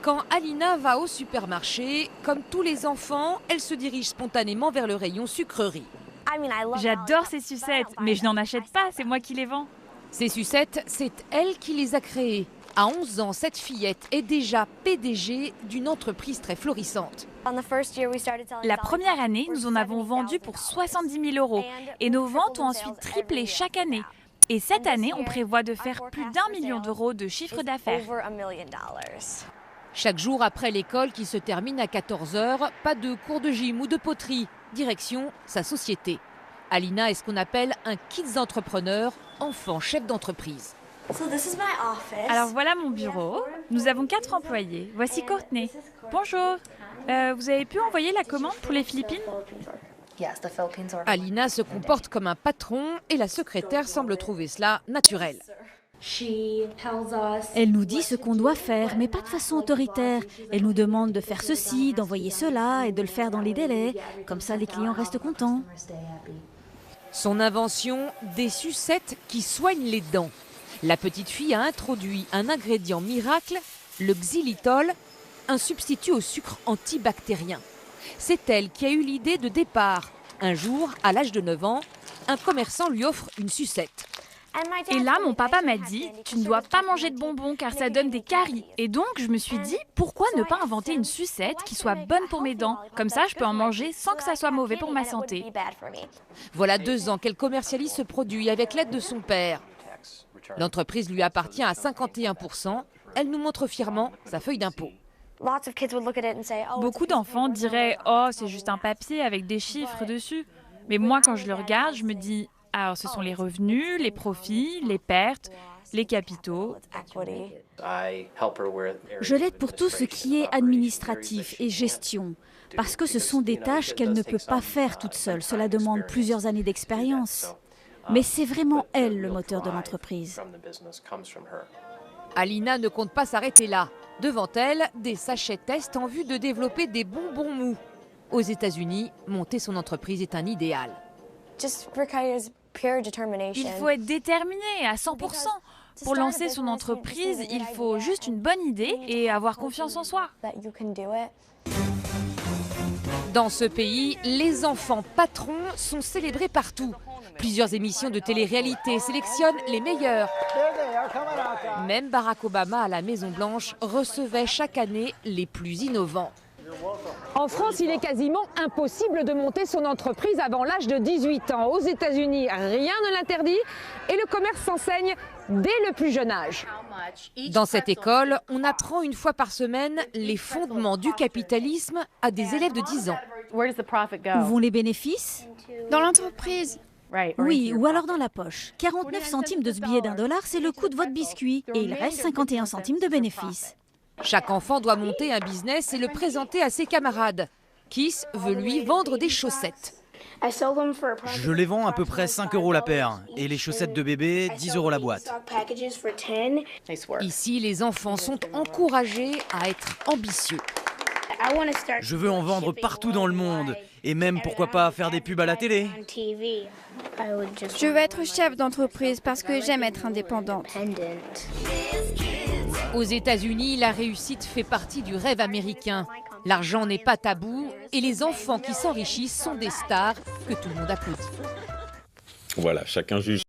Quand Alina va au supermarché, comme tous les enfants, elle se dirige spontanément vers le rayon sucreries. J'adore ces sucettes, mais je n'en achète pas, c'est moi qui les vends. Ces sucettes, c'est elle qui les a créées. À 11 ans, cette fillette est déjà PDG d'une entreprise très florissante. La première année, nous en avons vendu pour 70 000 € et nos ventes ont ensuite triplé chaque année. Et cette année, on prévoit de faire plus d'1 million d'euros de chiffre d'affaires. Chaque jour après l'école qui se termine à 14 h, pas de cours de gym ou de poterie. Direction sa société. Alina est ce qu'on appelle un kids entrepreneur, enfant chef d'entreprise. Alors voilà mon bureau. Nous avons 4 employés. Voici Courtney. Bonjour. Vous avez pu envoyer la commande pour les Philippines ? Alina se comporte comme un patron et la secrétaire semble trouver cela naturel. Elle nous dit ce qu'on doit faire, mais pas de façon autoritaire. Elle nous demande de faire ceci, d'envoyer cela et de le faire dans les délais. Comme ça, les clients restent contents. Son invention, des sucettes qui soignent les dents. La petite fille a introduit un ingrédient miracle, le xylitol, un substitut au sucre antibactérien. C'est elle qui a eu l'idée de départ. Un jour, à l'âge de 9 ans, un commerçant lui offre une sucette. Et là, mon papa m'a dit « Tu ne dois pas manger de bonbons car ça donne des caries ». Et donc, je me suis dit « Pourquoi ne pas inventer une sucette qui soit bonne pour mes dents ? Comme ça, je peux en manger sans que ça soit mauvais pour ma santé. » Voilà 2 ans qu'elle commercialise ce produit avec l'aide de son père. L'entreprise lui appartient à 51%. Elle nous montre fièrement sa feuille d'impôt. Beaucoup d'enfants diraient « Oh, c'est juste un papier avec des chiffres dessus ». Mais moi, quand je le regarde, je me dis « Alors, ce sont les revenus, les profits, les pertes, les capitaux. » Je l'aide pour tout ce qui est administratif et gestion, parce que ce sont des tâches qu'elle ne peut pas faire toute seule. Cela demande plusieurs années d'expérience. Mais c'est vraiment elle le moteur de l'entreprise. Alina ne compte pas s'arrêter là. Devant elle, des sachets tests en vue de développer des bonbons mous. Aux États-Unis, monter son entreprise est un idéal. Il faut être déterminé à 100%. Pour lancer son entreprise, il faut juste une bonne idée et avoir confiance en soi. Dans ce pays, les enfants patrons sont célébrés partout. Plusieurs émissions de télé-réalité sélectionnent les meilleurs. Même Barack Obama à la Maison-Blanche recevait chaque année les plus innovants. En France, il est quasiment impossible de monter son entreprise avant l'âge de 18 ans. Aux États-Unis, rien ne l'interdit et le commerce s'enseigne dès le plus jeune âge. Dans cette école, on apprend une fois par semaine les fondements du capitalisme à des élèves de 10 ans. Où vont les bénéfices ? Dans l'entreprise. Oui, ou alors dans la poche. 49 centimes de ce billet d'1 $, c'est le coût de votre biscuit. Et il reste 51 centimes de bénéfices. Chaque enfant doit monter un business et le présenter à ses camarades. Kiss veut lui vendre des chaussettes. Je les vends à peu près 5 € la paire. Et les chaussettes de bébé, 10 € la boîte. Ici, les enfants sont encouragés à être ambitieux. Je veux en vendre partout dans le monde. Et même, pourquoi pas, faire des pubs à la télé. Je veux être chef d'entreprise parce que j'aime être indépendante. Aux États-Unis, la réussite fait partie du rêve américain. L'argent n'est pas tabou et les enfants qui s'enrichissent sont des stars que tout le monde applaudit. Voilà, chacun juge